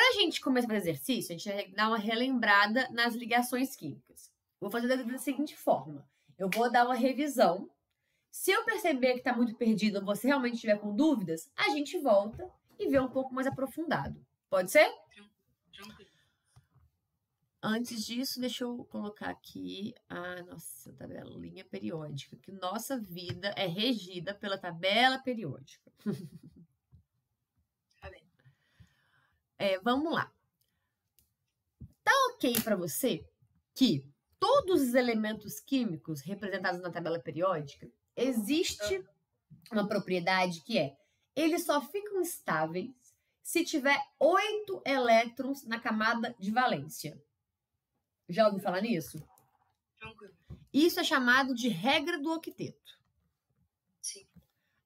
Pra gente começar a fazer exercício, a gente vai dar uma relembrada nas ligações químicas. Vou fazer da seguinte forma. Eu vou dar uma revisão. Se eu perceber que está muito perdido ou você realmente estiver com dúvidas, a gente volta e vê um pouco mais aprofundado. Pode ser? Tranquilo. Antes disso, deixa eu colocar aqui a nossa tabelinha periódica, que nossa vida é regida pela tabela periódica. Tá bem. Vamos lá. Tá ok para você que todos os elementos químicos representados na tabela periódica, existe uma propriedade que é, eles só ficam estáveis se tiver 8 elétrons na camada de valência. Já ouviu falar nisso? Tranquilo. Isso é chamado de regra do octeto. Sim.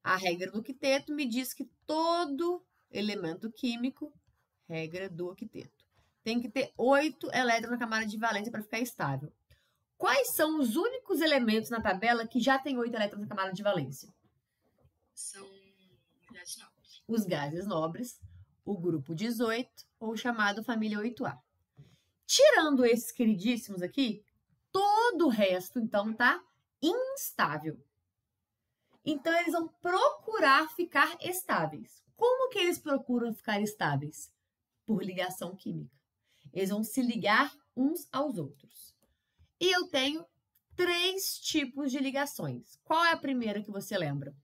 A regra do octeto me diz que todo elemento químico, regra do octeto, tem que ter 8 elétrons na camada de valência para ficar estável. Quais são os únicos elementos na tabela que já tem 8 elétrons na camada de valência? São os gases nobres. Os gases nobres, o grupo 18, ou chamado família 8A. Tirando esses queridíssimos aqui, todo o resto, então, tá instável. Então, eles vão procurar ficar estáveis. Como que eles procuram ficar estáveis? Por ligação química. Eles vão se ligar uns aos outros. E eu tenho 3 tipos de ligações. Qual é a primeira que você lembra?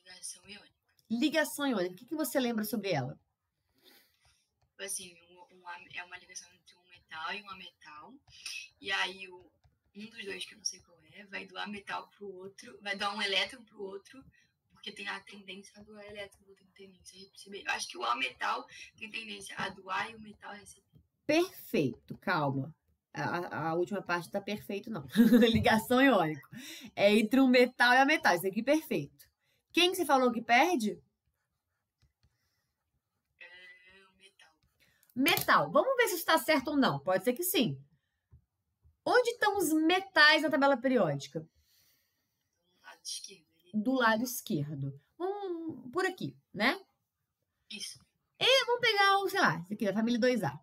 Ligação iônica. Ligação iônica. O que você lembra sobre ela? Assim, é uma ligação entre um metal e um ametal. E aí, um dos dois, que eu não sei qual é, vai doar metal pro outro, vai doar um elétron pro outro, porque tem a tendência a doar elétron, tem tendência a receber. Eu acho que o ametal tem tendência a doar e o metal a receber. Perfeito, calma. A última parte tá perfeito, não. Ligação iônica. É entre um metal e a metal. Isso aqui perfeito. Quem você falou que perde? O metal. Metal. Vamos ver se isso está certo ou não. Pode ser que sim. Onde estão os metais na tabela periódica? Do lado esquerdo. Do lado esquerdo. Por aqui, né? Isso. E vamos pegar o, sei lá, esse aqui, da família 2A.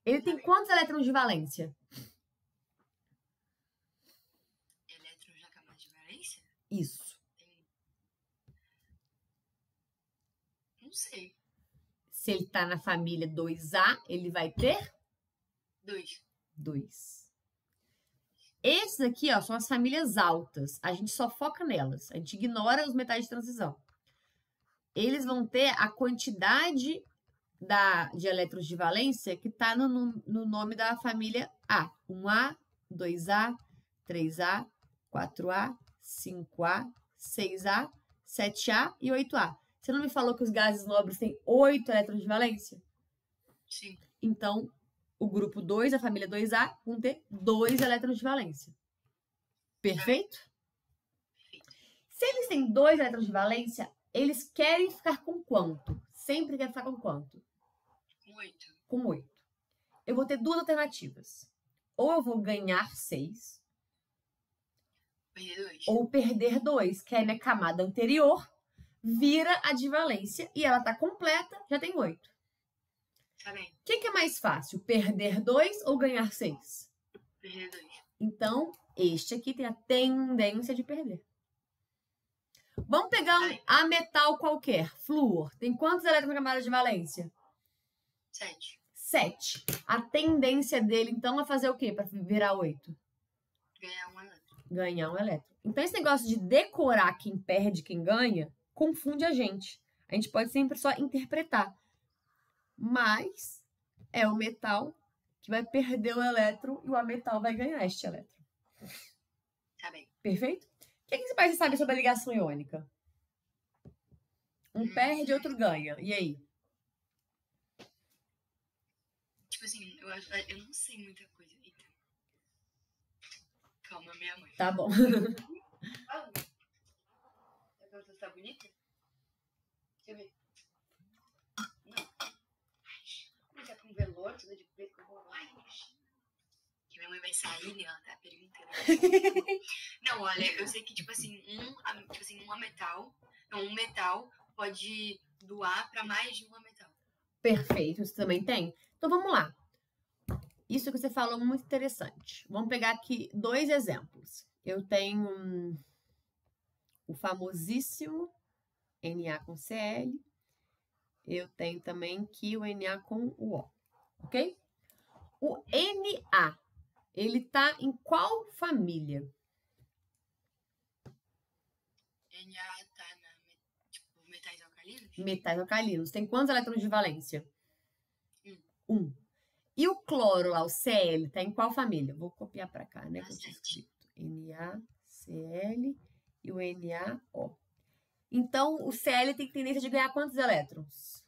Ele tem quantos elétrons de valência? Elétrons na camada de valência? Isso. Não sei. Se ele está na família 2A, ele vai ter? 2. Esses aqui, ó, são as famílias altas. A gente só foca nelas. A gente ignora os metais de transição. Eles vão ter a quantidade de elétrons de valência que está no nome da família A. 1A, 2A, 3A, 4A, 5A, 6A, 7A e 8A. Você não me falou que os gases nobres têm 8 elétrons de valência? Sim. Então, o grupo 2, a família 2A, vão ter 2 elétrons de valência. Perfeito? Perfeito. Se eles têm 2 elétrons de valência, eles querem ficar com quanto? Sempre quer ficar com quanto? Com 8. Com 8. Eu vou ter 2 alternativas. Ou eu vou ganhar 6. Perder 2. Ou perder 2, que é a minha camada anterior, vira a de valência e ela tá completa, já tem 8. Tá bem. O que é mais fácil? Perder 2 ou ganhar 6? Perder 2. Então, este aqui tem a tendência de perder. Vamos pegar um ametal qualquer, flúor. Tem quantos elétrons na camada de valência? 7. 7. A tendência dele, então, é fazer o quê para virar 8? Ganhar um elétron. Ganhar um elétron. Então, esse negócio de decorar quem perde e quem ganha, confunde a gente. A gente pode sempre só interpretar. Mas é o metal que vai perder o elétron e o ametal vai ganhar este elétron. Tá bem. Perfeito? O que você sabe sobre a ligação iônica? Um perde, outro ganha. E aí? Tipo assim, eu não sei muita coisa. Eita. Calma, minha mãe. Tá bom. Você tá bonita? Deixa eu ver. Não. Mas é com velório, tudo de preto. Que minha mãe vai sair, né? Ela tá perguntando. Não, olha, eu sei que, tipo assim, um metal pode doar pra mais de um metal. Perfeito, isso também tem. Então, vamos lá. Isso que você falou é muito interessante. Vamos pegar aqui 2 exemplos. Eu tenho o famosíssimo Na com Cl. Eu tenho também aqui o Na com o O, ok? O Na, ele tá em qual família? Na tá tipo, metais alcalinos? Metais alcalinos. Tem quantos elétrons de valência? 1. 1. E o cloro lá, o Cl, tá em qual família? Vou copiar para cá, né? Que eu tinha escrito. NaCl e o NaO. Então, o Cl tem tendência de ganhar quantos elétrons?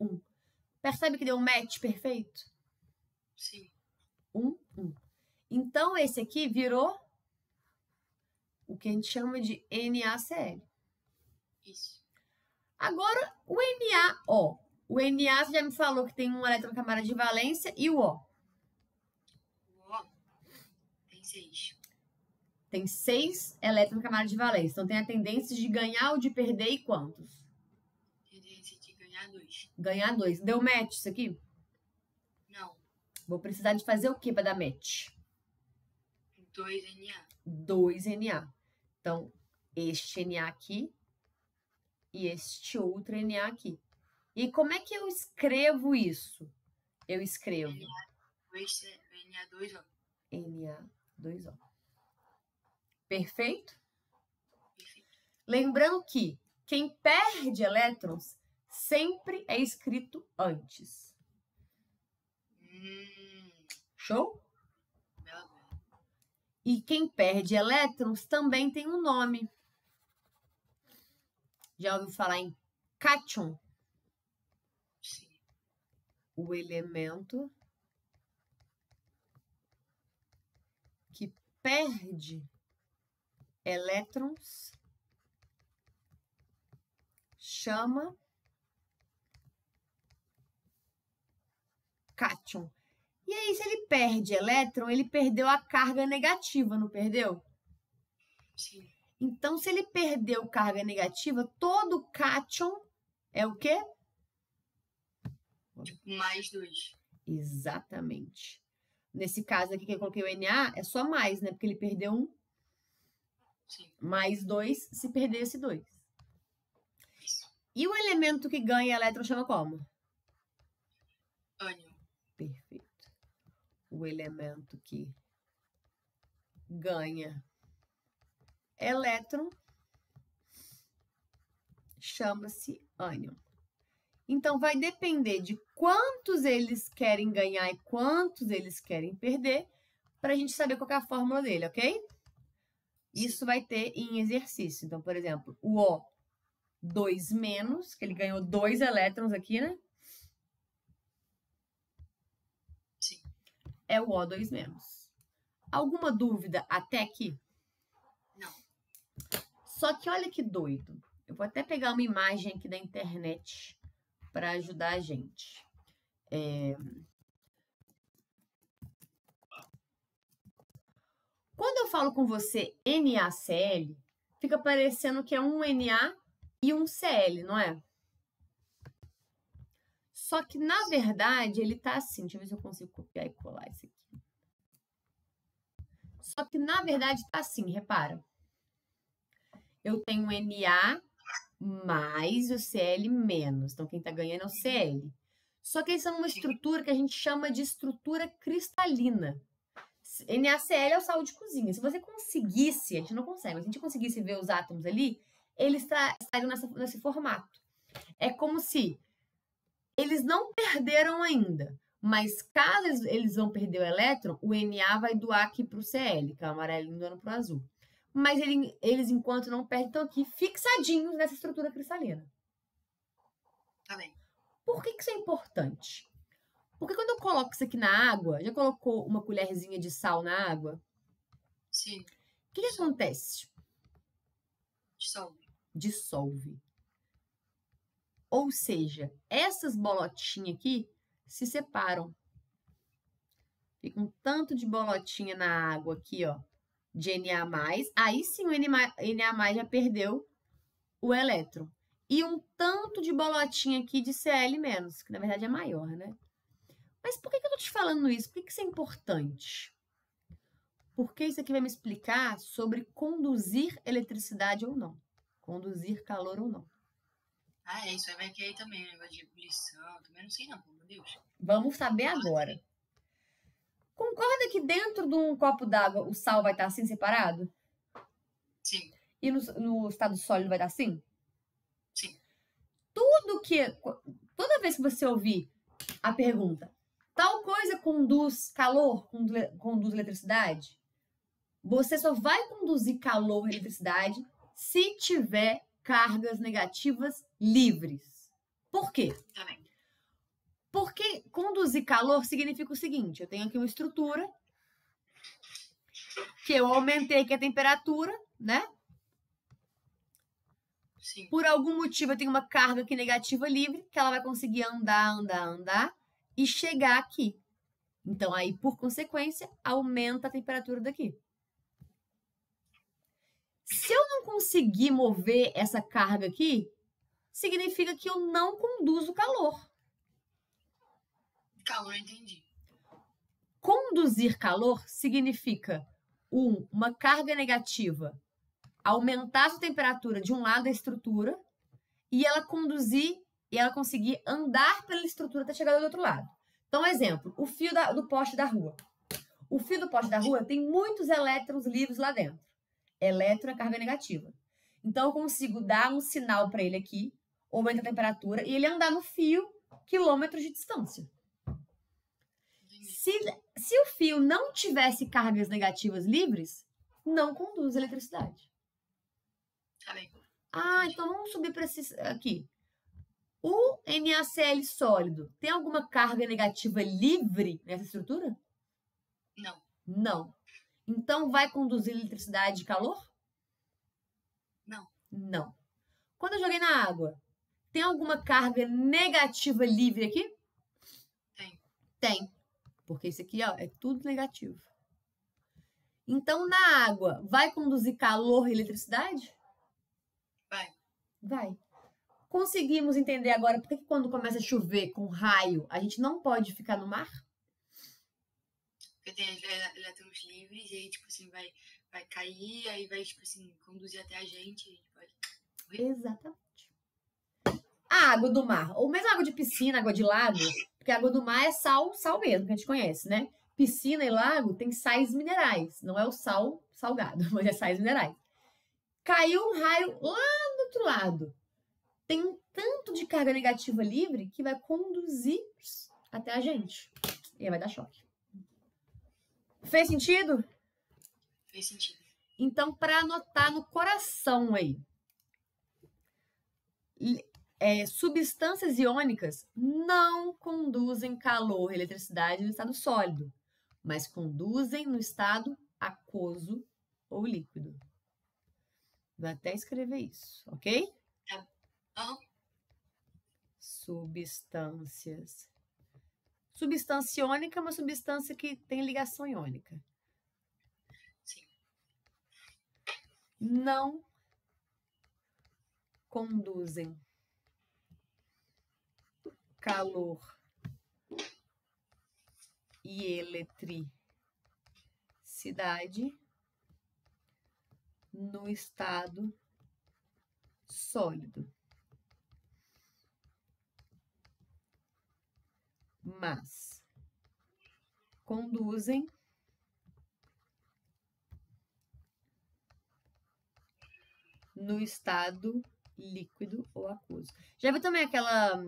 1. Percebe que deu um match perfeito? Sim. 1, 1. Então, esse aqui virou o que a gente chama de NaCl. Isso. Agora, o NaO. O Na, você já me falou que tem um elétron na camada de valência e o O? O O tem 6. Tem 6 elétrons na camada de valência. Então, tem a tendência de ganhar ou de perder e quantos? Tendência de ganhar 2. Ganhar 2. Deu match isso aqui? Não. Vou precisar de fazer o que para dar match? 2 Na. 2 Na. Então, este Na aqui e este outro Na aqui. E como é que eu escrevo isso? Eu escrevo Na2O. Na2O. Perfeito? Perfeito. Lembrando que quem perde elétrons sempre é escrito antes. Show? Bela. E quem perde elétrons também tem um nome. Já ouviu falar em cátion? Sim. O elemento que perde elétrons chama cátion. E aí, se ele perde elétron, ele perdeu a carga negativa, não perdeu? Sim. Então, se ele perdeu carga negativa, todo cátion é o quê? Tipo, mais 2. Exatamente. Nesse caso aqui que eu coloquei o Na, é só mais, né? Porque ele perdeu 1. Sim. Mais 2 se perder esse 2. Isso. E o elemento que ganha elétron chama como? Ânion. Perfeito. O elemento que ganha elétron chama-se ânion. Então, vai depender de quantos eles querem ganhar e quantos eles querem perder para a gente saber qual é a fórmula dele, ok? Isso vai ter em exercício. Então, por exemplo, o O 2-, que ele ganhou 2 elétrons aqui, né? Sim. É o O 2-. Alguma dúvida até aqui? Não. Só que olha que doido. Eu vou até pegar uma imagem aqui da internet para ajudar a gente. Quando eu falo com você NaCl, fica parecendo que é um Na e um Cl, não é? Só que, na verdade, ele tá assim. Deixa eu ver se eu consigo copiar e colar isso aqui. Só que, na verdade, tá assim, repara. Eu tenho Na mais o Cl menos. Então, quem tá ganhando é o Cl. Só que eles são uma estrutura que a gente chama de estrutura cristalina. NaCl é o sal de cozinha. Se você conseguisse, a gente não consegue, mas se a gente conseguisse ver os átomos ali, eles estariam nesse formato. É como se eles não perderam ainda, mas caso eles vão perder o elétron, o Na vai doar aqui para o Cl, que é o amarelinho doando para o azul. Mas eles, enquanto não perdem, estão aqui fixadinhos nessa estrutura cristalina. Tá bem. Por que isso é importante? Porque quando eu coloco isso aqui na água, já colocou uma colherzinha de sal na água? Sim. O que acontece? Dissolve. Dissolve. Ou seja, essas bolotinhas aqui se separam. Fica um tanto de bolotinha na água aqui, ó, de Na+. Aí sim o Na+ já perdeu o elétron. e um tanto de bolotinha aqui de Cl-, que na verdade é maior, né? Mas por que eu tô te falando isso? Por que isso é importante? Porque isso aqui vai me explicar sobre conduzir eletricidade ou não. Conduzir calor ou não. Ah, isso aí vai cair também, negócio de ebulição. Também não sei não, pelo amor de Deus. Vamos saber agora. Concorda que dentro de um copo d'água o sal vai estar assim separado? Sim. E no estado sólido vai estar assim? Sim. Toda vez que você ouvir a pergunta, tal coisa conduz calor, conduz eletricidade, você só vai conduzir calor e eletricidade se tiver cargas negativas livres. Por quê? Tá bem. Porque conduzir calor significa o seguinte, eu tenho aqui uma estrutura que eu aumentei aqui a temperatura, né? Sim. Por algum motivo eu tenho uma carga aqui negativa livre, que ela vai conseguir andar e chegar aqui. Então, aí, por consequência, aumenta a temperatura daqui. Se eu não conseguir mover essa carga aqui, significa que eu não conduzo calor. Calor, entendi. Conduzir calor significa, uma carga negativa aumentar a temperatura de um lado da estrutura e ela conseguir andar pela estrutura até chegar do outro lado. Então, exemplo, o fio do poste da rua. O fio do poste da rua tem muitos elétrons livres lá dentro. Elétron é carga negativa. Então, eu consigo dar um sinal para ele aqui, aumenta a temperatura, e ele andar no fio quilômetros de distância. Se o fio não tivesse cargas negativas livres, não conduz eletricidade. Tá bem. Ah, então vamos subir para esse aqui. O NaCl sólido tem alguma carga negativa livre nessa estrutura? Não. Não. Então vai conduzir eletricidade e calor? Não. Não. Quando eu joguei na água, tem alguma carga negativa livre aqui? Tem. Tem. Porque isso aqui, ó, é tudo negativo. Então, na água, vai conduzir calor e eletricidade? Vai. Vai. Conseguimos entender agora por que quando começa a chover com raio, a gente não pode ficar no mar? Porque tem elétrons livres e aí, tipo assim, vai cair, aí vai, tipo assim, conduzir até a gente. E pode... Exatamente. A água do mar, ou mesmo água de piscina, água de lago, porque a água do mar é sal mesmo, que a gente conhece, né? Piscina e lago tem sais minerais, não é o sal salgado, mas é sais minerais. Caiu um raio lá do outro lado. Tem um tanto de carga negativa livre que vai conduzir até a gente. E aí vai dar choque. Fez sentido? Fez sentido. Então, para anotar no coração aí, substâncias iônicas não conduzem calor e eletricidade no estado sólido, mas conduzem no estado aquoso ou líquido. Vou até escrever isso, ok? Uhum. Substâncias. Substância iônica é uma substância que tem ligação iônica. Sim. Não conduzem calor e eletricidade no estado sólido. Mas conduzem no estado líquido ou aquoso. Já viu também aquela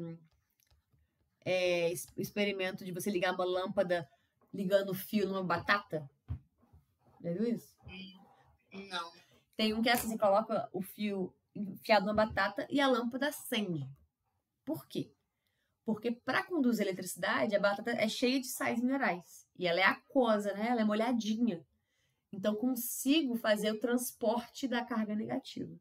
experimento de você ligar uma lâmpada ligando o fio numa batata? Já viu isso? Não. Tem um que é assim, você coloca o fio enfiado na batata e a lâmpada acende. Por quê? Porque para conduzir eletricidade, a batata é cheia de sais minerais. E ela é aquosa, né? Ela é molhadinha. Então, consigo fazer o transporte da carga negativa.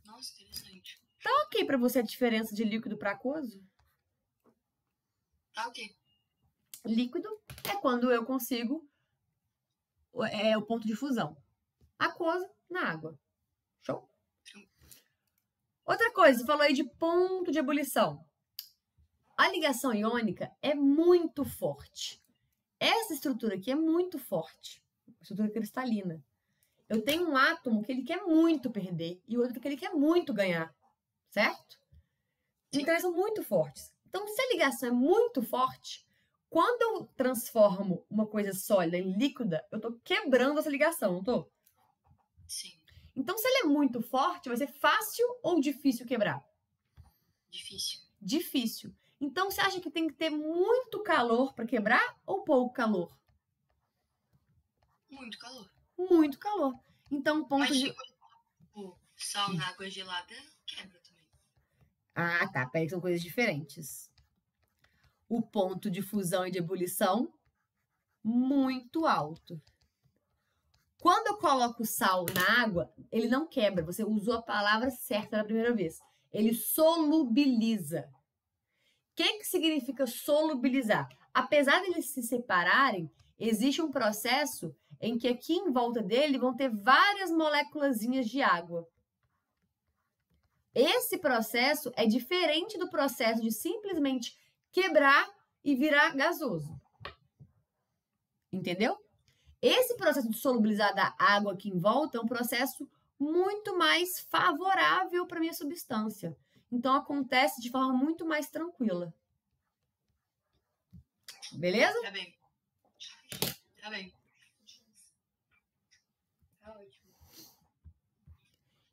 Nossa, interessante. Tá ok para você a diferença de líquido para aquoso? Tá ok. Líquido é quando eu consigo o ponto de fusão. Aquoso na água. Show? Outra coisa, você falou aí de ponto de ebulição. A ligação iônica é muito forte. Essa estrutura aqui é muito forte. Estrutura cristalina. Eu tenho um átomo que ele quer muito perder e outro que ele quer muito ganhar. Certo? Então, eles são muito fortes. Então, se a ligação é muito forte, quando eu transformo uma coisa sólida em líquida, eu tô quebrando essa ligação, não tô? Sim. Então, se ela é muito forte, vai ser fácil ou difícil quebrar? Difícil. Difícil. Então, você acha que tem que ter muito calor para quebrar ou pouco calor? Muito calor. Muito calor. Então, o ponto Mas, de... tipo, o sal na água gelada quebra também. Ah, tá. Peraí, que são coisas diferentes. O ponto de fusão e de ebulição, muito alto. Quando eu coloco sal na água, ele não quebra. Você usou a palavra certa na primeira vez. Ele solubiliza. O que significa solubilizar? Apesar de eles se separarem, existe um processo em que aqui em volta dele vão ter várias moléculazinhas de água. Esse processo é diferente do processo de simplesmente quebrar e virar gasoso. Entendeu? Esse processo de solubilizar da água aqui em volta é um processo muito mais favorável para a minha substância. Então, acontece de forma muito mais tranquila. Beleza? Tá bem. Tá bem. Tá ótimo.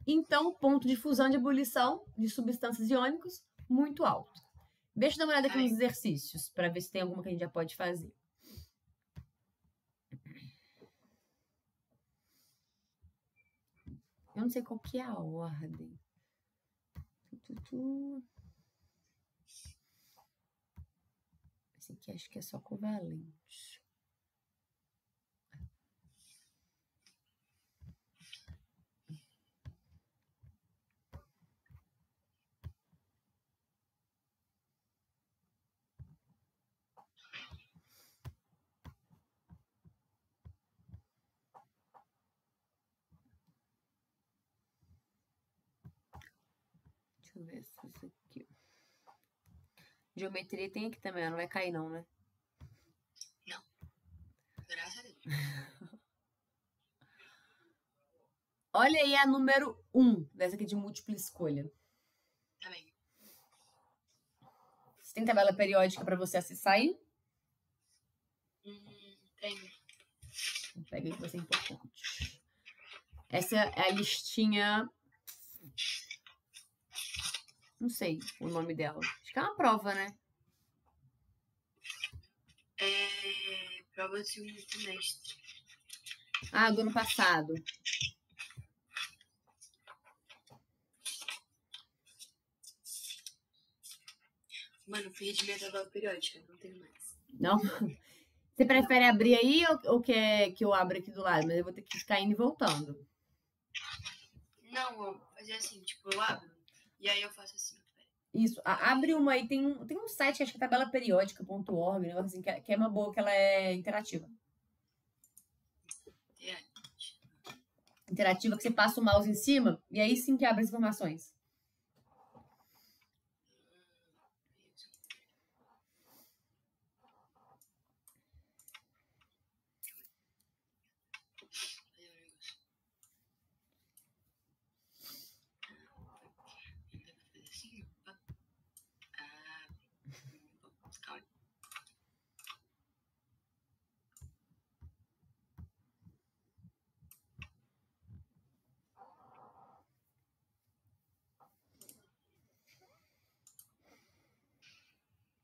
Então, ponto de fusão de ebulição de substâncias iônicas, muito alto. Deixa eu dar uma olhada aqui nos exercícios, para ver se tem alguma que a gente já pode fazer. Eu não sei qual que é a ordem. Esse aqui acho que é só covalente. Deixa eu ver se isso aqui... Geometria tem aqui também, não vai cair não, né? Não. Graças a Deus. Olha aí a número 1, dessa aqui de múltipla escolha. Tá bem. Você tem tabela periódica para você acessar aí? Tenho. Pega aí que vai ser importante. Essa é a listinha... Não sei o nome dela. Acho que é uma prova, né? É prova de segundo semestre. Ah, do ano passado. Mano, perdi minha tabela periódica, não tenho mais. Não? Você prefere abrir aí ou quer que eu abra aqui do lado? Mas eu vou ter que ficar indo e voltando. Não, vou fazer assim, tipo, eu abro e aí eu faço assim. Isso, abre uma aí, tem um site que acho que é tabelaperiódica.org, um negócio assim, que é uma boa, que ela é interativa. Interativa que você passa o mouse em cima e aí sim que abre as informações.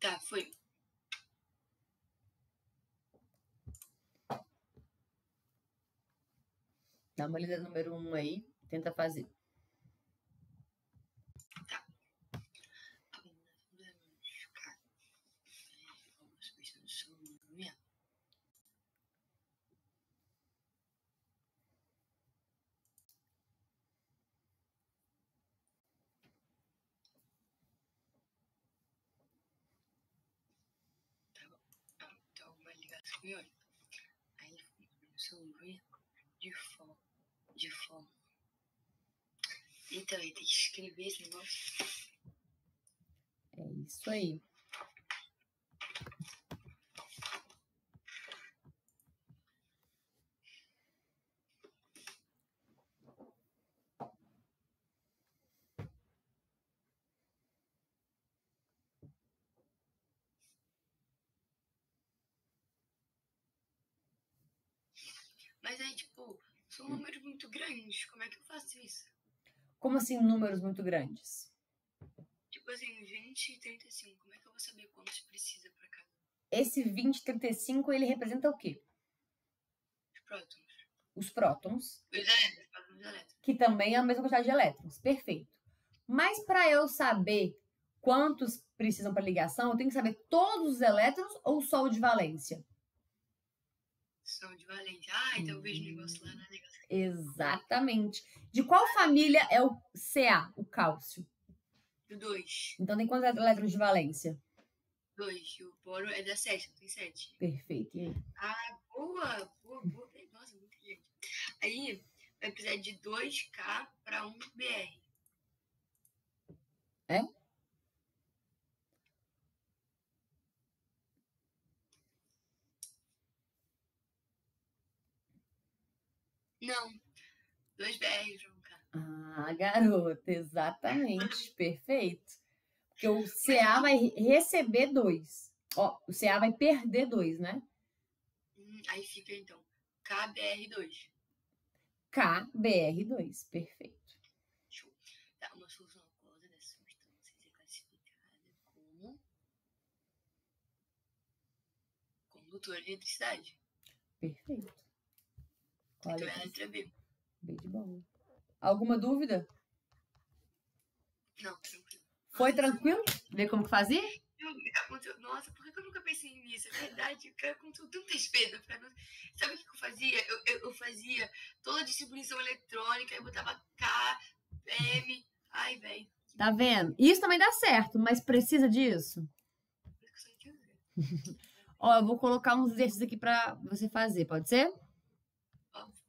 Tá, foi. Dá uma lida número 1 aí, tenta fazer. Tá. Então, uma ligação iônica. Aí, resolver de forma Então, aí tem que escrever esse negócio. É isso aí. Mas aí, tipo, são números muito grandes. Como é que eu faço isso? Como assim números muito grandes? Tipo assim, 20 e 35. Como é que eu vou saber quantos precisa pra cada? Esse 20 e 35, ele representa o quê? Os prótons. Os prótons, Os elétrons, prótons e elétrons. que também é a mesma quantidade de elétrons. Perfeito. Mas para eu saber quantos precisam para ligação, eu tenho que saber todos os elétrons ou só o de valência? São de valência. Ah, então eu vejo o negócio lá na ligação. Exatamente. De qual família é o Ca, o cálcio? Do 2. Então tem quantos elétrons de valência? 2. O boro é da 7, não tem 7. Perfeito. E aí? Ah, boa. Nossa, muito gente. Aí vai precisar de 2K para 1 BR. É? Não. 2 BR para 1K. Ah, garota, exatamente. Perfeito. Porque o Ca vai receber 2. Ó, o Ca vai perder 2, né? Aí fica então KBR2. KBr2. Perfeito. Show. Tá, uma solução aquosa dessa substância é classificada como condutora de eletricidade. Perfeito. Qual Então a é a letra B. B de bola. Alguma dúvida? Não, tranquilo. Foi tranquilo? Ver como que fazia? Nossa, por que eu nunca pensei nisso? É verdade, o cara aconteceu tantas vezes. Sabe o que eu fazia? Eu fazia toda a distribuição eletrônica, eu botava K, M. Ai, velho. Tá vendo? Isso também dá certo, mas precisa disso? Ó, eu vou colocar uns exercícios aqui pra você fazer, pode ser? Óbvio.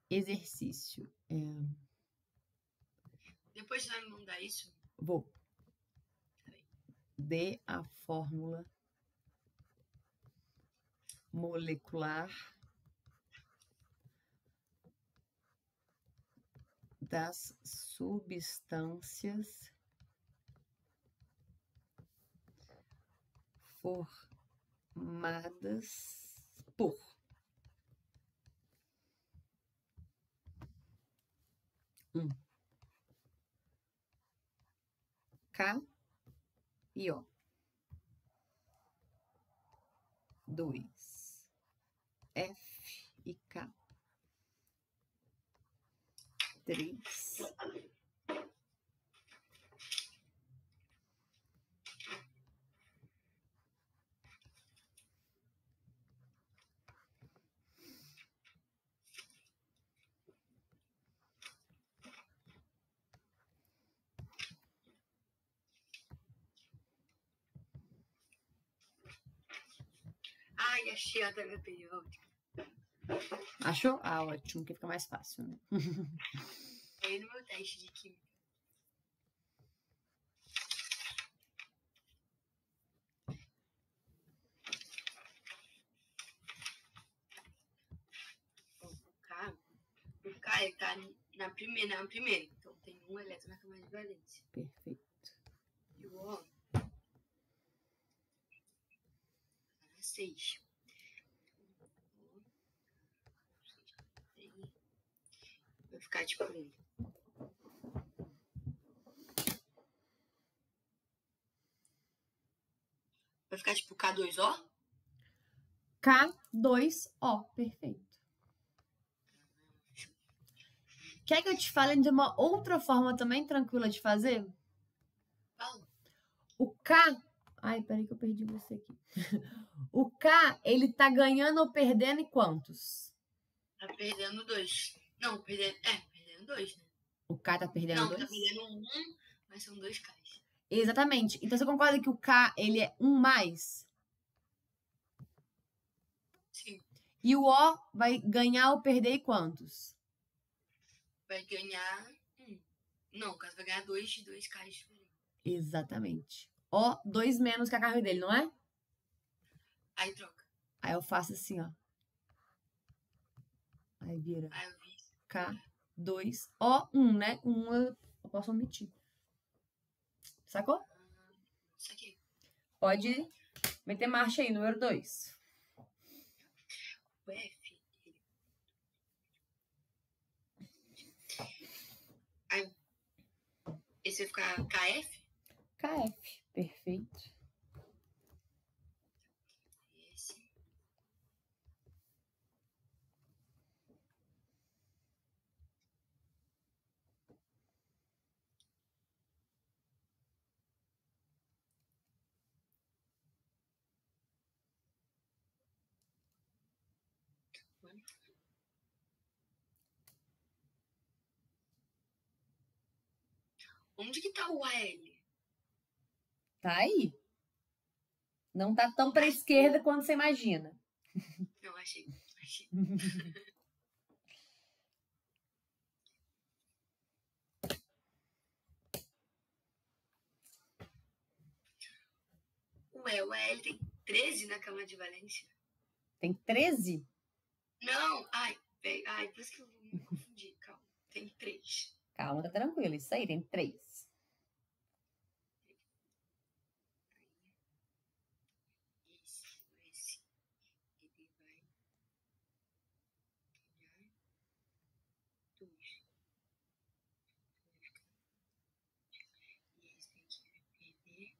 Exercício. Depois você vai me mandar isso? Vou. Dê a fórmula molecular das substâncias formadas por K e O. 2 F e K. 3 Ai, achei a tabela periódica. Achou? Ah, ótimo, que fica mais fácil, né? Aí no meu teste de química. O K ele tá na primeira. Então tem um elétron na camada de valência. Perfeito. E o O tá na 6. Vai ficar tipo 1. Vai ficar tipo K2O? K2O, perfeito. Quer que eu te fale de uma outra forma também tranquila de fazer? Fala. O K... Ai, peraí que eu perdi você aqui. O K, ele tá ganhando ou perdendo em quantos? Tá perdendo 2. Não, perdendo 2, né? O K tá perdendo Não, 2? tá perdendo 1, mas são 2 Ks. Exatamente. Então, você concorda que o K, ele é 1 mais? Sim. E o O vai ganhar ou perder em quantos? Vai ganhar 1. Não, o caso vai ganhar 2 de 2 caras diferentes. Exatamente. Ó, 2 menos que a carga dele, não é? Aí troca. Aí eu faço assim, ó. Aí vira Aí eu vi. K2, O1, né? 1 eu posso omitir. Sacou? Isso aqui. Pode meter marcha aí, número 2. O F. Aí, esse vai ficar KF? KF, perfeito. Esse. Onde que tá o AL? Tá aí. Não tá tão pra esquerda quanto você imagina. Não, achei. Ué, o AL tem 13 na cama de valência? Tem 13? Não, ai, por isso que eu me confundi, calma. Tem 3. Calma, tá tranquilo. Isso aí, tem 3. Esse, ele vai ganhar 2. E esse aqui vai perder.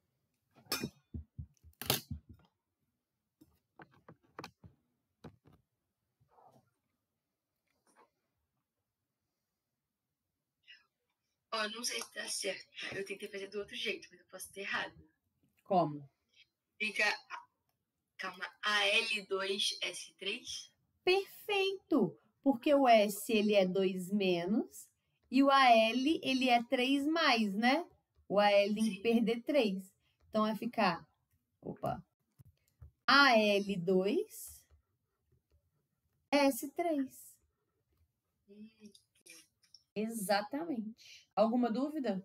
Ó, não sei se tá certo, tá? Eu tentei fazer do outro jeito, mas eu posso ter errado. Como? Fica, calma, AL2S3? Perfeito! Porque o S, ele é 2 menos e o AL, ele é 3 mais, né? O AL tem que Sim. perder 3. Então, vai ficar, AL2, S3. Exatamente. Alguma dúvida?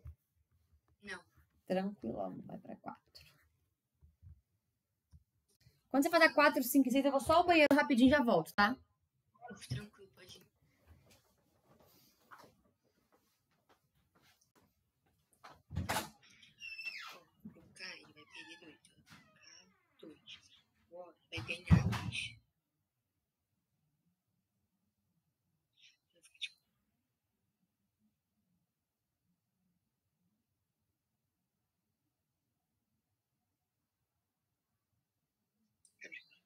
Não. Tranquilão, vai para 4. Quando você fazer 4, 5 e 6, eu vou só ao banheiro rapidinho e já volto, tá? Tranquilo, pode ir. Vou colocar, ele vai perder 2. Vou colocar 2. Ó, vai ganhar 2.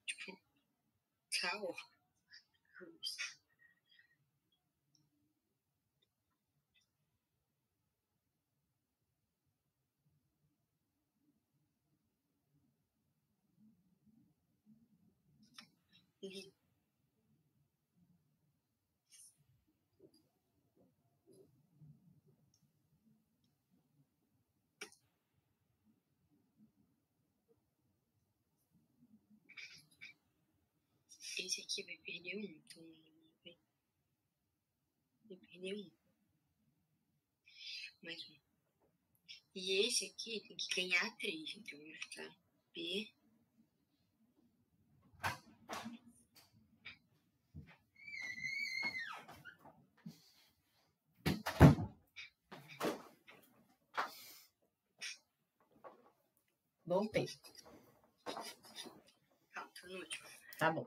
Tipo, tchau. Li. Esse aqui vai perder 1, então ele vai perder 1. Mais 1. E esse aqui tem que ganhar 3, então vai ficar P. Voltei. Calma, tô no último. Tá bom.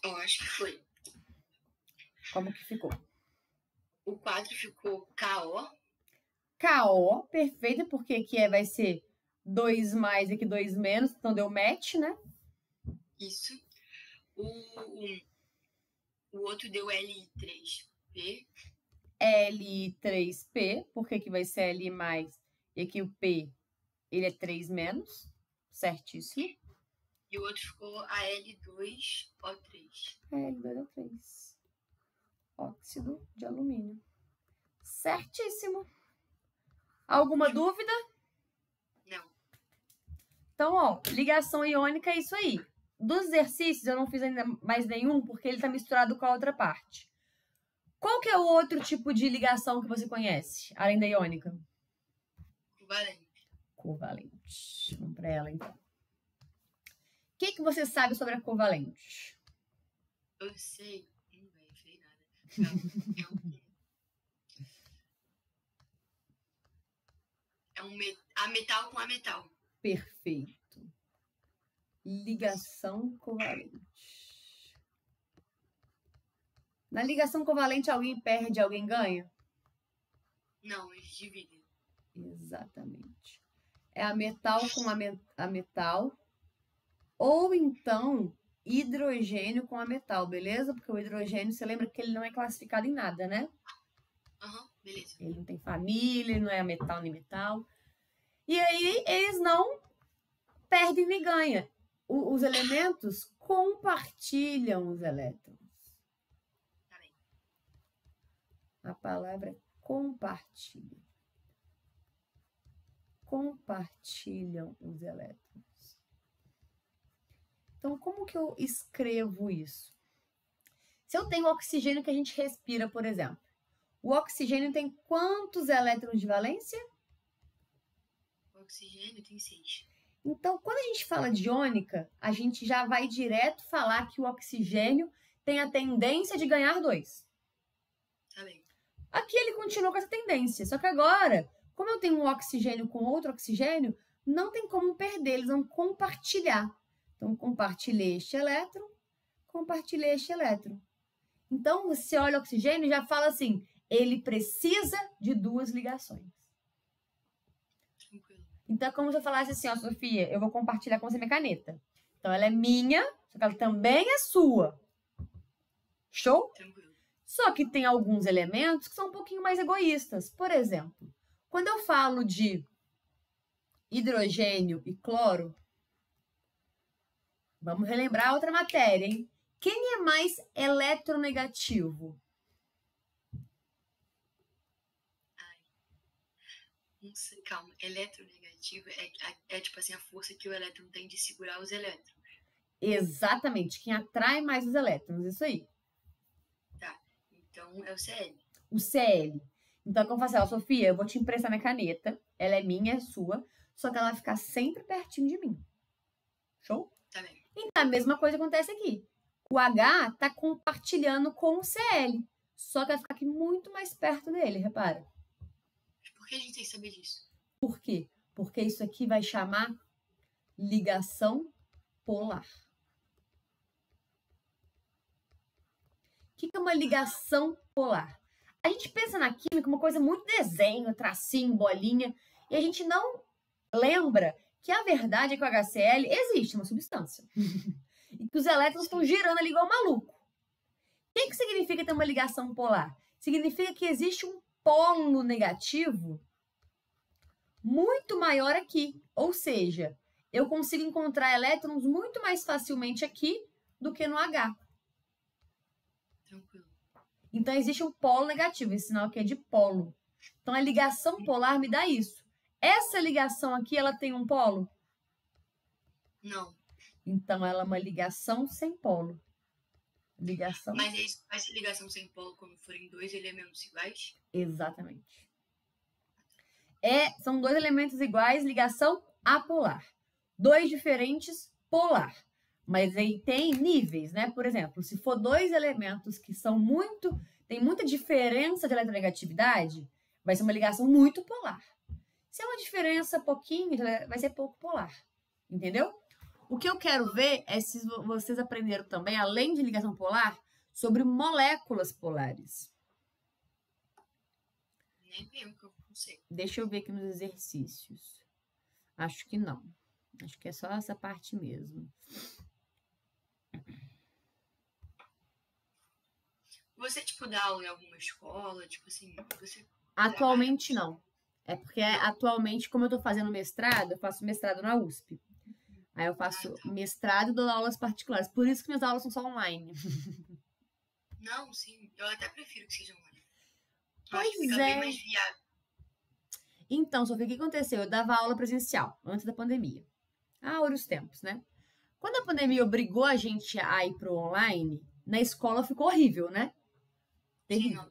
Eu acho que foi. Como que ficou? O 4 ficou KO. KO, perfeito, porque aqui vai ser 2 mais e aqui 2 menos, então deu match, né? Isso. O outro deu L3P. L3P, porque aqui vai ser L mais e aqui o P Ele é 3 menos. Certíssimo. E o outro ficou Al2O3. Al2O3. Óxido de alumínio. Certíssimo. Alguma dúvida? Não. Então, ó, ligação iônica é isso aí. Dos exercícios, eu não fiz ainda mais nenhum, porque ele está misturado com a outra parte. Qual que é o outro tipo de ligação que você conhece, além da iônica? Covalente. Covalente. Vamos para ela, então. O que você sabe sobre a covalente? Eu sei. Não sei nada. A metal com a metal. Perfeito. Ligação covalente. Na ligação covalente, alguém perde, alguém ganha? Não, eles dividem. Exatamente. É a metal com a metal. Ou então, hidrogênio com a metal, beleza? Porque o hidrogênio, você lembra que ele não é classificado em nada, né? Aham, beleza. Ele não tem família, ele não é metal nem metal. E aí, eles não perdem nem ganham. Os elementos compartilham os elétrons. Tá bem. A palavra é compartilha. Compartilham os elétrons. Então, como que eu escrevo isso? Se eu tenho oxigênio que a gente respira, por exemplo, o oxigênio tem quantos elétrons de valência? O oxigênio tem 6. Então, quando a gente fala de iônica, a gente já vai direto falar que o oxigênio tem a tendência de ganhar 2. Tá bem. Aqui ele continua com essa tendência, só que agora, como eu tenho um oxigênio com outro oxigênio, não tem como perder, eles vão compartilhar. Então, compartilhei este elétron, compartilhei este elétron. Então, você olha o oxigênio e já fala assim, ele precisa de 2 ligações. Tranquilo. Então, é como se eu falasse assim, ó, Sofia, eu vou compartilhar com você minha caneta. Então, ela é minha, só que ela também é sua. Show? Tranquilo. Só que tem alguns elementos que são um pouquinho mais egoístas. Por exemplo, quando eu falo de hidrogênio e cloro, vamos relembrar outra matéria, hein? Quem é mais eletronegativo? Não sei, calma. Eletronegativo é tipo assim, a força que o elétron tem de segurar os elétrons. Exatamente, quem atrai mais os elétrons, isso aí. Tá, então é o Cl. O Cl. Então, como eu faço, ó, Sofia, eu vou te emprestar minha caneta, ela é minha, é sua, só que ela vai ficar sempre pertinho de mim. Show? Tá bem. Então, a mesma coisa acontece aqui. O H está compartilhando com o Cl, só que vai ficar aqui muito mais perto dele, repara. Por que a gente tem que saber disso? Por quê? Porque isso aqui vai chamar ligação polar. O que é uma ligação polar? A gente pensa na química uma coisa muito desenho, tracinho, bolinha, e a gente não lembra que a verdade é que o HCl existe uma substância. E que os elétrons estão girando ali igual maluco. O que significa ter uma ligação polar? Significa que existe um polo negativo muito maior aqui. Ou seja, eu consigo encontrar elétrons muito mais facilmente aqui do que no H. Tranquilo. Então, existe um polo negativo, esse sinal aqui é de polo. Então, a ligação polar me dá isso. Essa ligação aqui, ela tem um polo? Não. Então, ela é uma ligação sem polo. Ligação... Mas isso vai ser ligação sem polo quando forem 2 elementos iguais? Exatamente. São 2 elementos iguais, ligação apolar. 2 diferentes, polar. Mas aí tem níveis, né? Por exemplo, se for 2 elementos que tem muita diferença de eletronegatividade, vai ser uma ligação muito polar. Se é uma diferença pouquinho, vai ser pouco polar. Entendeu? O que eu quero ver é se vocês aprenderam também, além de ligação polar, sobre moléculas polares. Nem mesmo que eu não sei. Deixa eu ver aqui nos exercícios. Acho que não. Acho que é só essa parte mesmo. Você, tipo, dá aula em alguma escola? Tipo assim, você... Atualmente não. É porque atualmente, como eu tô fazendo mestrado, eu faço mestrado na USP. Aí eu faço mestrado e dou aulas particulares. Por isso que minhas aulas são só online. Não, sim. Eu até prefiro que seja online. Eu acho que Pois fica bem é. mais viável. Então, Sofia, o que aconteceu? Eu dava aula presencial antes da pandemia. Ah, outros tempos, né? Quando a pandemia obrigou a gente a ir pro online, na escola ficou horrível, né? Sim, Terrível. ó.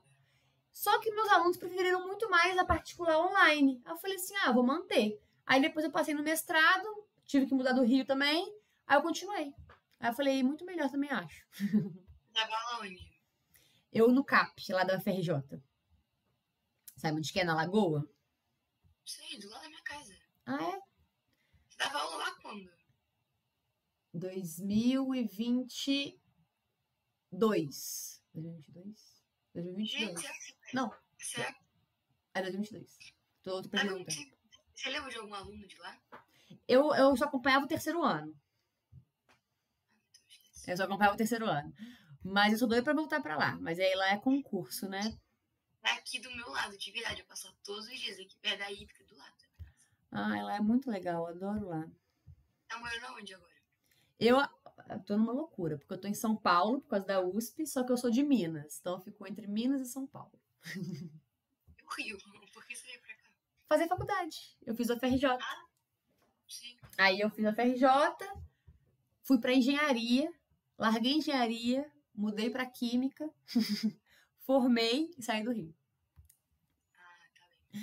Só que meus alunos preferiram muito mais a particular online. Aí eu falei assim, vou manter. Aí depois eu passei no mestrado, tive que mudar do Rio também, aí eu continuei. Aí eu falei, muito melhor também acho. Dava aula onde? Eu no CAP, lá da FRJ. Sabe onde que é? Na Lagoa? Sei, do lado da minha casa. Ah, é? Você dava aula lá quando? 2022. 2022? Gente, 2022. será que Não, será, é 2022. Tô perdendo um tempo. você lembra de algum aluno de lá? Eu só acompanhava o terceiro ano. Então, esqueci. Eu só acompanhava o terceiro ano. Mas eu sou doida pra voltar pra lá. Mas aí lá é concurso, né? É aqui do meu lado, de verdade. Eu passo todos os dias aqui perto da hípica do lado. Ah, ela é muito legal, adoro lá. Tá morando aonde agora? Eu tô numa loucura, porque eu tô em São Paulo por causa da USP, só que eu sou de Minas. Então eu fico entre Minas e São Paulo. No Rio. Por que você veio pra cá? Fazer faculdade. Eu fiz a FRJ. Sim. Aí eu fiz a FRJ, fui pra engenharia, larguei engenharia, mudei pra química, formei e saí do Rio. Ah, tá bem.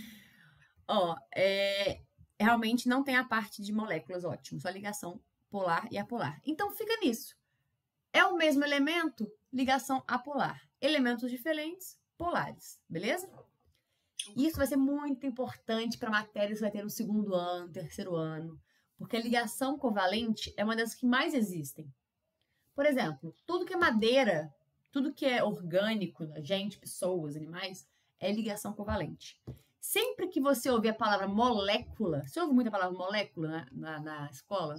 Ó, realmente não tem a parte de moléculas, ótimo, só ligação polar e apolar. Então fica nisso. É o mesmo elemento, ligação apolar. Elementos diferentes, polares, beleza? Isso vai ser muito importante para matéria que você vai ter no segundo ano, terceiro ano, porque a ligação covalente é uma das que mais existem. Por exemplo, tudo que é madeira, tudo que é orgânico, gente, pessoas, animais, é ligação covalente. Sempre que você ouvir a palavra molécula, você ouve muita palavra molécula na escola?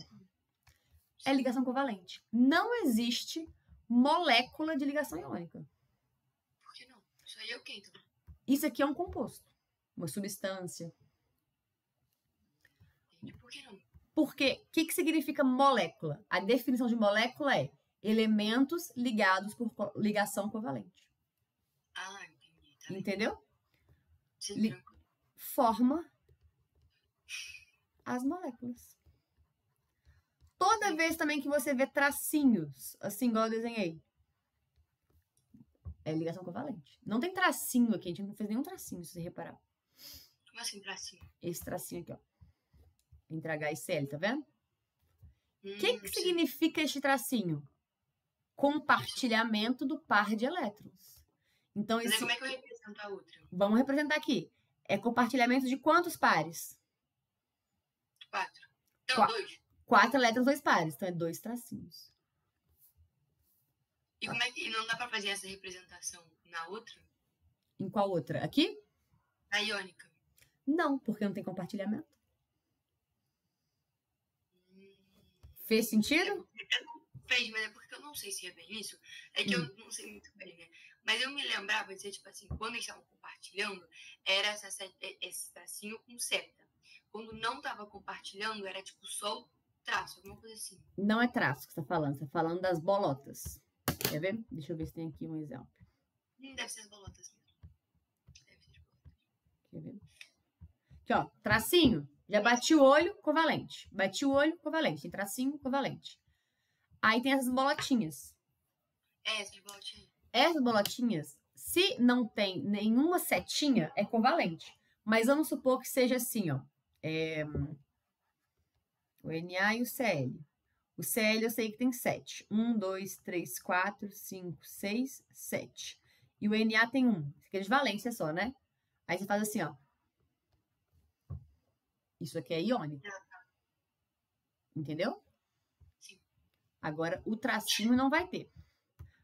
É ligação covalente. Não existe molécula de ligação iônica. Por que não? Isso aí é o quê, então? Isso aqui é um composto, uma substância. Entendi. Por que não? Porque o que significa molécula? A definição de molécula é elementos ligados por ligação covalente. Ah, entendi. Tá bem. Entendeu? Sim, tranquilo. Forma as moléculas. Toda vez também que você vê tracinhos, assim igual eu desenhei, é ligação covalente. Não tem tracinho aqui, a gente não fez nenhum tracinho, se você reparar. Como assim, tracinho? Esse tracinho aqui, ó. Entre H e Cl, tá vendo? O que Sim. significa este tracinho? Compartilhamento do par de elétrons. Então, Mas aí esse... como é que eu represento a outra? Vamos representar aqui. É compartilhamento de quantos pares? 4. Não, Qua- 2. 4 elétrons, 2 pares. Então, é 2 tracinhos. E como é que não dá pra fazer essa representação na outra? Em qual outra? Aqui? Na iônica? Não, porque não tem compartilhamento. Hum, Fez sentido? Fez, mas é porque eu não sei se é bem isso. É que eu não sei muito bem, né? Mas eu me lembrava de ser, tipo assim, quando eles estavam compartilhando, era esse tracinho com seta. Quando não tava compartilhando, era tipo só o traço, alguma coisa assim. Não é traço que você tá falando. Você tá falando das bolotas. Quer ver? Deixa eu ver se tem aqui um exemplo. Deve ser as bolotas mesmo. Deve ser as bolotas. Quer ver? Aqui, ó. Tracinho. Já bati o olho, covalente. Bati o olho, covalente. Tem tracinho, covalente. Aí tem essas bolotinhas. Essas bolotinhas. Essas bolotinhas, se não tem nenhuma setinha, é covalente. Mas vamos supor que seja assim, ó. O Na e o Cl. O Cl eu sei que tem 7. 1, 2, 3, 4, 5, 6, 7. E o Na tem 1. Isso aqui é de valência só, né? Aí você faz assim, ó. Isso aqui é iônico. Entendeu? Sim. Agora, o tracinho não vai ter.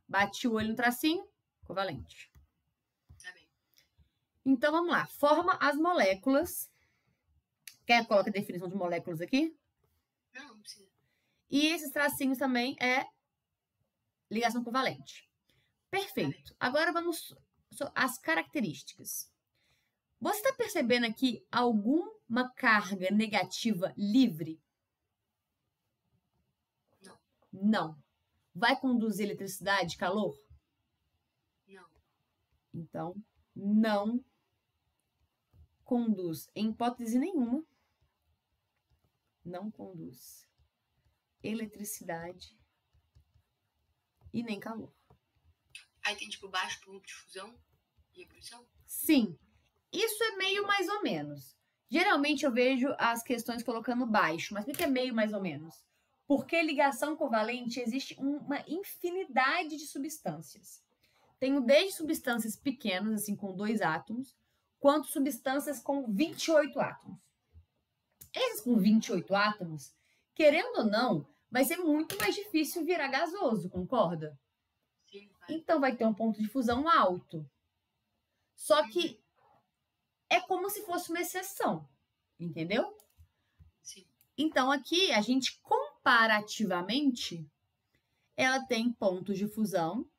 Bate o olho no tracinho, covalente. Tá bem. Então, vamos lá. Forma as moléculas. Quer que coloque a definição de moléculas aqui? Não precisa. E esses tracinhos também é ligação covalente. Perfeito. Agora vamos às características. Você está percebendo aqui alguma carga negativa livre? Não. Não. Vai conduzir eletricidade, calor? Não. Então, não conduz, em hipótese nenhuma, não conduz eletricidade e nem calor. Aí tem, tipo, baixo ponto de fusão e ebulição? Sim, isso é meio mais ou menos. Geralmente eu vejo as questões colocando baixo, mas por que é meio mais ou menos? Porque ligação covalente existe uma infinidade de substâncias. Tenho desde substâncias pequenas, assim, com 2 átomos, quanto substâncias com 28 átomos. Esses com 28 átomos, querendo ou não, vai ser muito mais difícil virar gasoso, concorda? Sim, vai. Então vai ter um ponto de fusão alto. Só que é como se fosse uma exceção, entendeu? Sim. Então aqui a gente comparativamente, ela tem pontos de fusão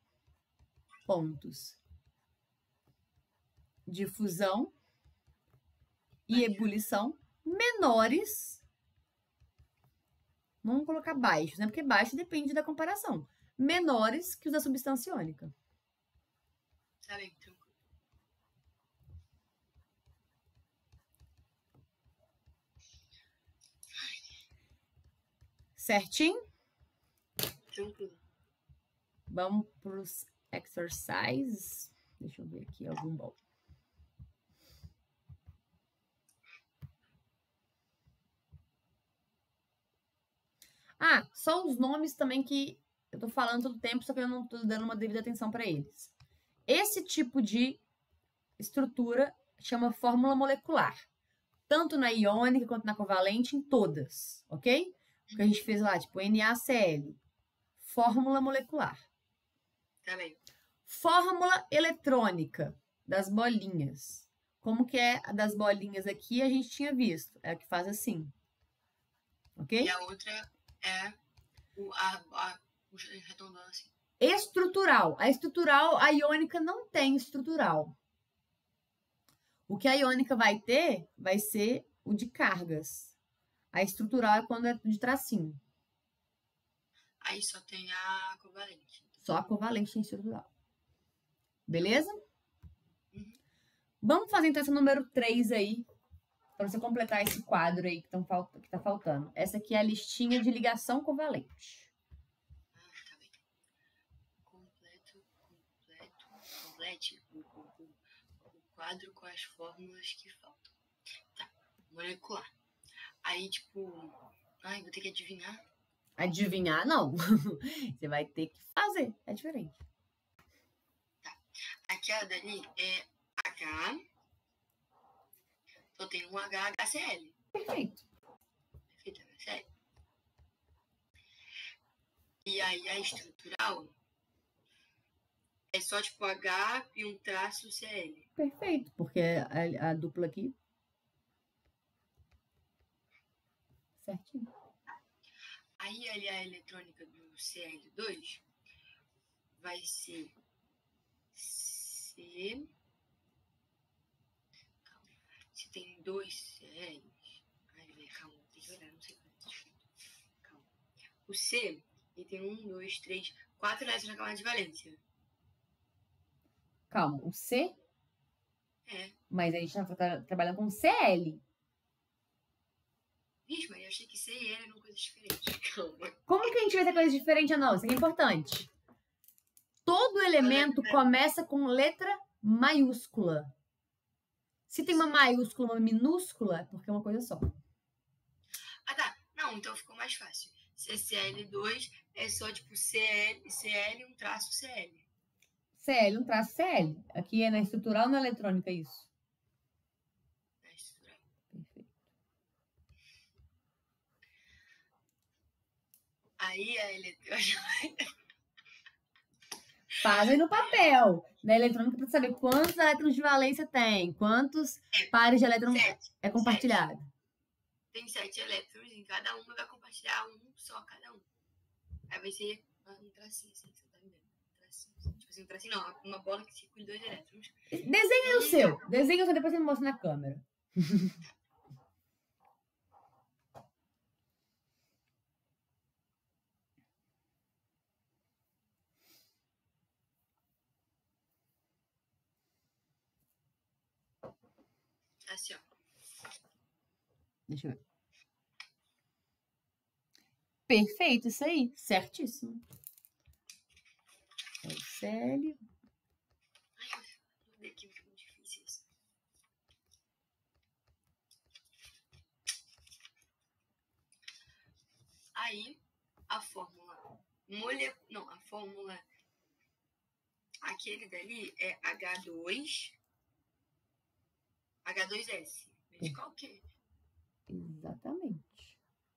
e ebulição menores. Vamos colocar baixos, né? Porque baixo depende da comparação. Menores que os da substância iônica. Tá bem, tranquilo. Certinho? Tranquilo. Vamos para os exercises. Deixa eu ver aqui algum bom. Ah, só os nomes também que eu tô falando todo o tempo, só que eu não tô dando uma devida atenção para eles. Esse tipo de estrutura chama fórmula molecular. Tanto na iônica quanto na covalente, em todas, ok? O que a gente fez lá, tipo NaCl. Fórmula molecular. Tá bem. Fórmula eletrônica das bolinhas. Como que é a das bolinhas aqui, a gente tinha visto. É a que faz assim. Ok? E a outra é o retondando assim. Estrutural. A estrutural, a iônica não tem estrutural. O que a iônica vai ter vai ser o de cargas. A estrutural é quando é de tracinho. Aí só tem a covalente. Só a covalente tem estrutural. Beleza? Uhum. Vamos fazer então essa número 3 aí, para você completar esse quadro aí que tá faltando. Essa aqui é a listinha de ligação covalente. Tá bem. Complete o quadro com as fórmulas que faltam. Tá. Molecular. Aí, tipo... Ai, vou ter que adivinhar. Adivinhar, não. Você vai ter que fazer. É diferente. Aquela dali é H. Então tem um HCl. Perfeito. Perfeito, HCl. E aí a estrutural é só tipo H e um traço Cl. Perfeito, porque a dupla aqui. Certinho. Aí ali a eletrônica do Cl2 vai ser C. Calma. Se tem 2 Cls. Ai, calma, tem que olhar, não sei quantos. Calma. O C, ele tem 1, 2, 3, 4 elétrons na camada de valência. Calma, o C? É. Mas a gente tá trabalhando com Cl. Vixe, mas eu achei que C e L eram coisas diferentes. Calma. Como que a gente vai ter coisa diferente ou não? Isso aqui é importante. Todo elemento começa com letra maiúscula. Se tem uma maiúscula, uma minúscula, é porque é uma coisa só. Ah, tá. Não, então ficou mais fácil. CCl2 é só tipo CL um traço CL. Cl, um traço Cl. Aqui é na estrutural ou na eletrônica isso? Na estrutural. Perfeito. Aí a eletrônica. Fazem no papel. Na eletrônica, para saber quantos elétrons de valência tem, quantos pares de elétrons é compartilhado. Tem 7 elétrons em cada uma, vai compartilhar um só cada um. Aí vai ser um tracinho, assim, você tá vendo? Um tracinho, assim, tipo. Tipo assim, um tracinho não, uma bola que circula 2 elétrons. Desenha o seu. Desenha o seu, depois você me mostra na câmera. Assim, ó. Deixa eu ver. Perfeito, isso aí. Certíssimo. É o Célio. Ai, eu ver aqui, muito difícil isso. Aí, a fórmula não, a fórmula aquele dali é H2S. Mas qual que é? Exatamente.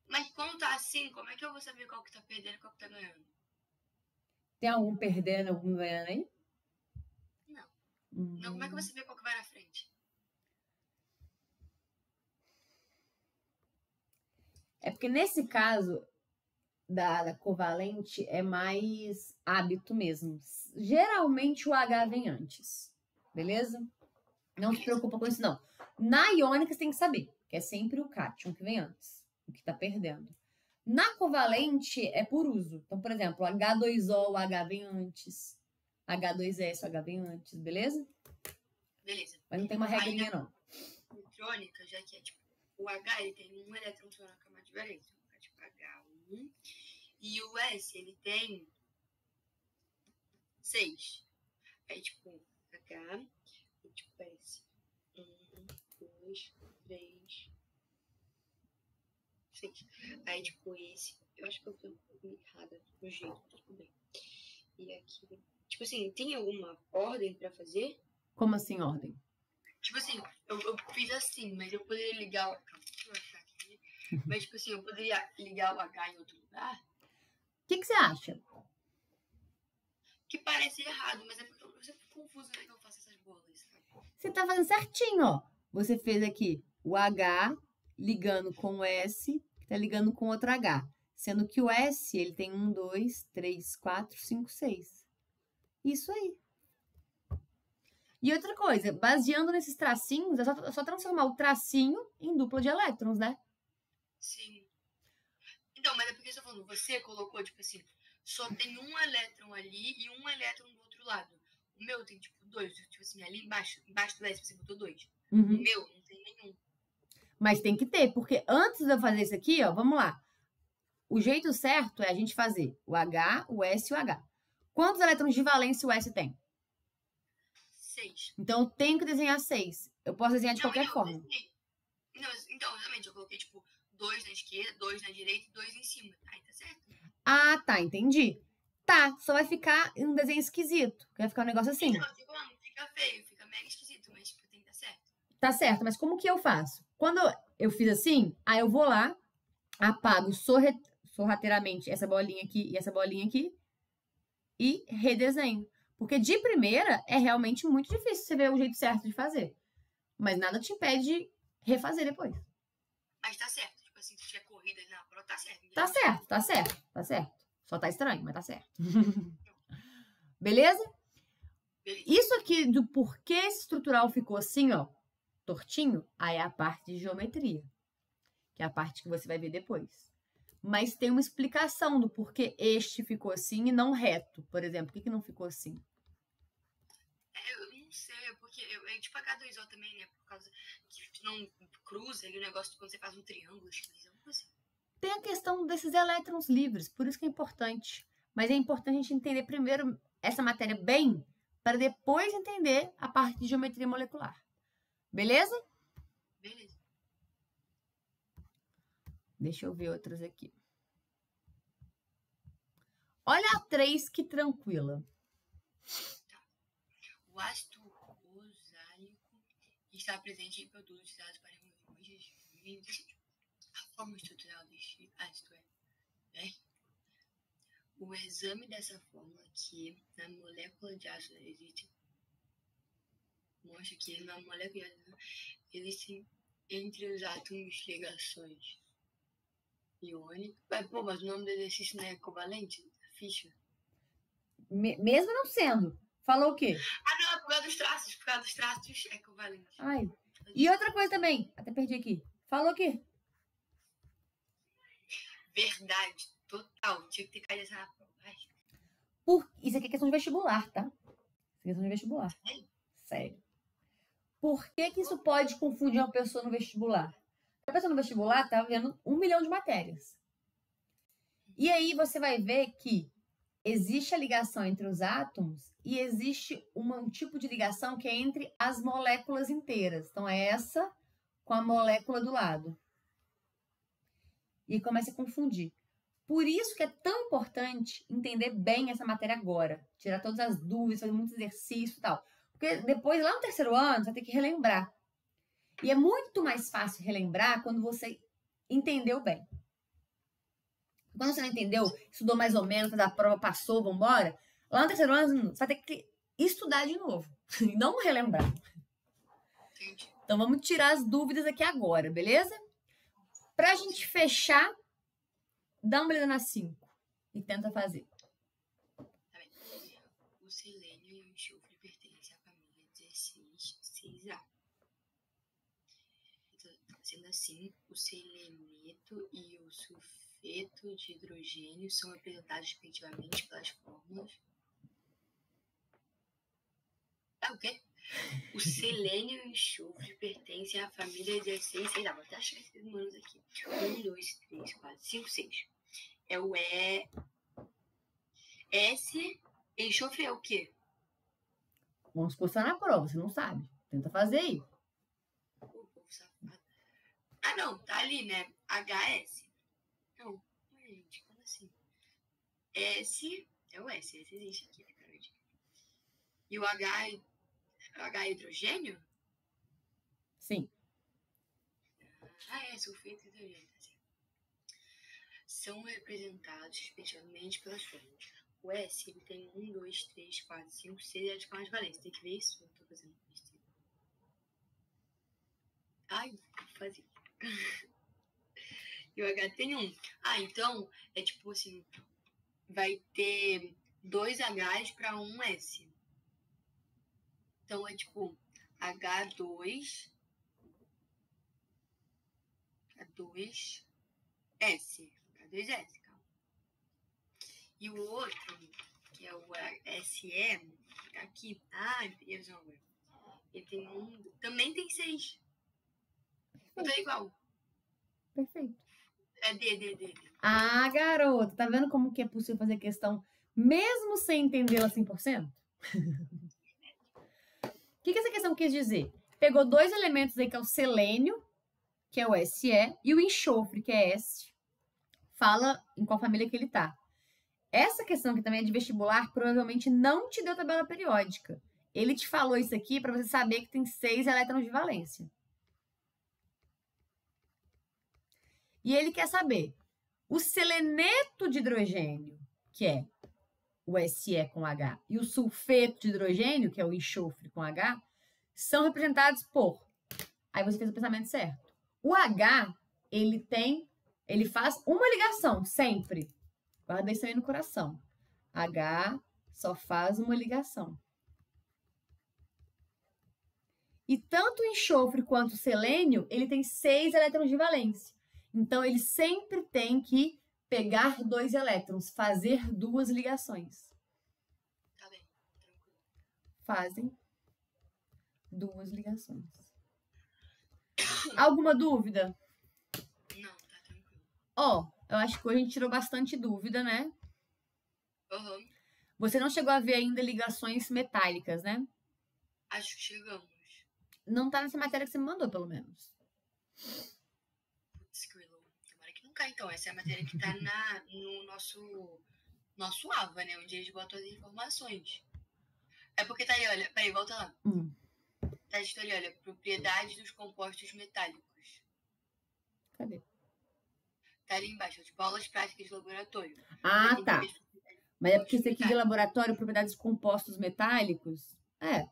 Mas quando tá assim, como é que eu vou saber qual que tá perdendo e qual que tá ganhando? Tem algum perdendo, algum ganhando aí? Não. Não, como é que eu vou saber qual que vai na frente? É porque nesse caso da covalente é mais hábito mesmo. Geralmente o H vem antes. Beleza? Não se preocupa com isso, não. Na iônica você tem que saber, que é sempre o cátion que vem antes, o que tá perdendo. Na covalente é por uso. Então, por exemplo, H2O, o H vem antes. H2S, o H vem antes, beleza? Beleza. Mas não tem uma regrinha, não. Eletrônica, já que é tipo, o H ele tem um elétron só na camada de valência. Então, é tipo H1. E o S ele tem 6. Aí, tipo, H, e, tipo, S. 1, 2, 3, 6. Aí, tipo, esse. Eu acho que eu fiz um pouco errada no jeito, tudo bem. E aqui. Tipo assim, tem alguma ordem pra fazer? Como assim, ordem? Tipo assim, eu fiz assim, mas eu poderia ligar o. Calma, deixa eu achar aqui. Mas, tipo assim, eu poderia ligar o H em outro lugar? O que você acha? Que parece errado, mas é porque eu sempre fico confuso quando eu faço essas bolas, sabe? Você tá fazendo certinho, ó. Você fez aqui o H ligando com o S, que tá ligando com outro H. Sendo que o S, ele tem 1, 2, 3, 4, 5, 6. Isso aí. E outra coisa, baseando nesses tracinhos, é só transformar o tracinho em dupla de elétrons, né? Sim. Então, mas é porque você tá falando, você colocou, tipo assim, só tem um elétron ali e um elétron do outro lado. O meu tem, tipo, 2. Tipo assim, ali embaixo do S você botou 2. O meu não tem nenhum. Mas tem que ter, porque antes de eu fazer isso aqui, ó, vamos lá. O jeito certo é a gente fazer o H, o S e o H. Quantos elétrons de valência o S tem? 6. Então, eu tenho que desenhar 6. Eu posso desenhar de qualquer forma. Não, então, exatamente, eu coloquei, tipo, 2 na esquerda, 2 na direita e 2 em cima. Aí tá certo? Ah, tá, entendi. Tá, só vai ficar um desenho esquisito. Vai ficar um negócio assim. Então, tipo, não fica feio, fica mega esquisito, mas, tipo, tem que dar certo. Tá certo, mas como que eu faço? Quando eu fiz assim, aí eu vou lá, apago sorrateiramente essa bolinha aqui e essa bolinha aqui e redesenho. Porque de primeira é realmente muito difícil você ver o jeito certo de fazer. Mas nada te impede de refazer depois. Mas tá certo. Tipo assim, se tiver corrida na prova, tá certo. Tá certo, tá certo, tá certo. Só tá estranho, mas tá certo. Beleza? Beleza. Isso aqui do porquê esse estrutural ficou assim, ó, tortinho, aí é a parte de geometria, que é a parte que você vai ver depois. Mas tem uma explicação do porquê este ficou assim e não reto, por exemplo. Por que não ficou assim? Eu não sei, porque é tipo H2O também, né? Por causa que não cruza ali o negócio quando você faz um triângulo, assim. Tem a questão desses elétrons livres, por isso que é importante. Mas é importante a gente entender primeiro essa matéria bem, para depois entender a parte de geometria molecular. Beleza? Beleza. Deixa eu ver outras aqui. Olha a 3, que tranquila. Tá. O ácido oxálico está presente em produtos utilizados para remover a forma estrutural deste ácido é. O exame dessa fórmula que na molécula de ácido existe mostra que na molécula de ácido existem entre os átomos ligações iônicas. Mas o nome do exercício não é covalente? Ficha? Mesmo não sendo. Falou o quê? Ah, não, é por causa dos traços. Por causa dos traços é equivalente. Ai. E outra coisa também. Até perdi aqui. Falou o quê? Verdade. Total. Tinha que ter caído essa na prova. Ai. Isso aqui é questão de vestibular, tá? Isso é questão de vestibular. Sério? Sério. Por que isso pode confundir uma pessoa no vestibular? A pessoa no vestibular tá vendo 1 milhão de matérias. E aí você vai ver que existe a ligação entre os átomos e existe um tipo de ligação que é entre as moléculas inteiras. Então, é essa com a molécula do lado. E começa a confundir. Por isso que é tão importante entender bem essa matéria agora. Tirar todas as dúvidas, fazer muito exercício e tal. Porque depois, lá no terceiro ano, você vai ter que relembrar. E é muito mais fácil relembrar quando você entendeu bem. Quando você não entendeu, estudou mais ou menos, fez a prova, passou, vambora. Lá no terceiro ano, você vai ter que estudar de novo. E não relembrar. Entendi. Então, vamos tirar as dúvidas aqui agora, beleza? Pra gente fechar, dá uma olhada na 5 e tenta fazer. Tá bem. O selênio e o enxofre pertencem à família 16, 6A. Sendo assim, o seleneto e o sulfeto de hidrogênio são representados respectivamente pelas fórmulas. Ah, o quê? O selênio e o enxofre pertencem à família 16, 6A. Vou até achar esses números aqui. 1, 2, 3, 4, 5, 6. É o E. S. Enxofre é o quê? Vamos postar na prova, você não sabe. Tenta fazer aí. O povo safado. Ah, não, tá ali, né? HS. Não, gente, como assim? S. É o S, esse existe aqui, né, Carol? E o H é hidrogênio? Sim. Ah, é, sulfeto de hidrogênio, tá certo. São representados especialmente pelas fórmulas. O S, ele tem 1, 2, 3, 4, 5, 6 radicais de valência. Tem que ver isso? Eu tô fazendo isso. Ai, vou fazer. E o H tem 1. Ah, então, é tipo assim, vai ter 2 Hs para 1 S. Então, é tipo H2, H2S. H2S, calma. E o outro, que é o SE, aqui. Ah, eu peguei a visão agora. Ele tem 1, também tem 6. Então é igual. Perfeito. É D. Ah, garota, tá vendo como que é possível fazer questão mesmo sem entendê-la 100%? O que essa questão quis dizer? Pegou 2 elementos aí, que é o selênio, que é o Se, e o enxofre, que é S. Fala em qual família que ele tá. Essa questão que também é de vestibular, provavelmente não te deu tabela periódica. Ele te falou isso aqui para você saber que tem 6 elétrons de valência. E ele quer saber o seleneto de hidrogênio, que é o Se com H, e o sulfeto de hidrogênio, que é o enxofre com H, são representados por... Aí você fez o pensamento certo. O H, ele faz uma ligação, sempre. Guarda isso aí no coração. H só faz uma ligação. E tanto o enxofre quanto o selênio, ele tem 6 elétrons de valência. Então, ele sempre tem que pegar 2 elétrons, fazer 2 ligações. Tá bem, tranquilo. Fazem 2 ligações. Alguma dúvida? Não, tá tranquilo. Ó, eu acho que hoje a gente tirou bastante dúvida, né? Uhum. Você não chegou a ver ainda ligações metálicas, né? Acho que chegamos. Não tá nessa matéria que você me mandou, pelo menos. Putz, Squirrel. Tomara que não cai, então. Essa é a matéria que tá no nosso AVA, né? Onde eles botam as informações. É porque tá ali, olha. Peraí, volta lá. Tá escrito ali, olha. Propriedades dos compostos metálicos. Cadê? Tá ali embaixo, tipo, aulas práticas de laboratório. Ah, tá. Mas é porque isso aqui de laboratório, propriedades de compostos metálicos? É.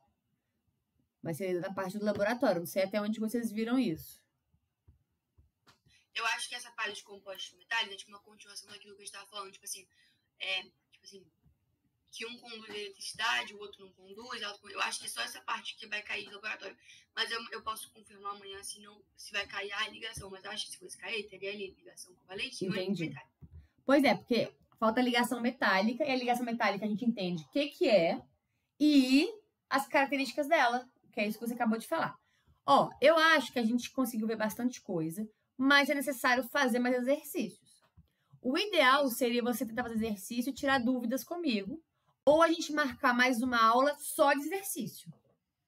Vai ser da parte do laboratório. Não sei até onde vocês viram isso. Eu acho que essa parte de compostos metálicos é tipo uma continuação daquilo que a gente tava falando. Tipo assim, que um conduz eletricidade, o outro não conduz. Eu acho que é só essa parte que vai cair do laboratório. Mas eu posso confirmar amanhã se vai cair a ligação. Mas eu acho que se fosse cair, teria ali ligação covaletinha. Entendi. Pois é, porque falta a ligação metálica, e a ligação metálica a gente entende o que é e as características dela, que é isso que você acabou de falar. Ó, eu acho que a gente conseguiu ver bastante coisa, mas é necessário fazer mais exercícios. O ideal seria você tentar fazer exercício e tirar dúvidas comigo, ou a gente marcar mais uma aula só de exercício.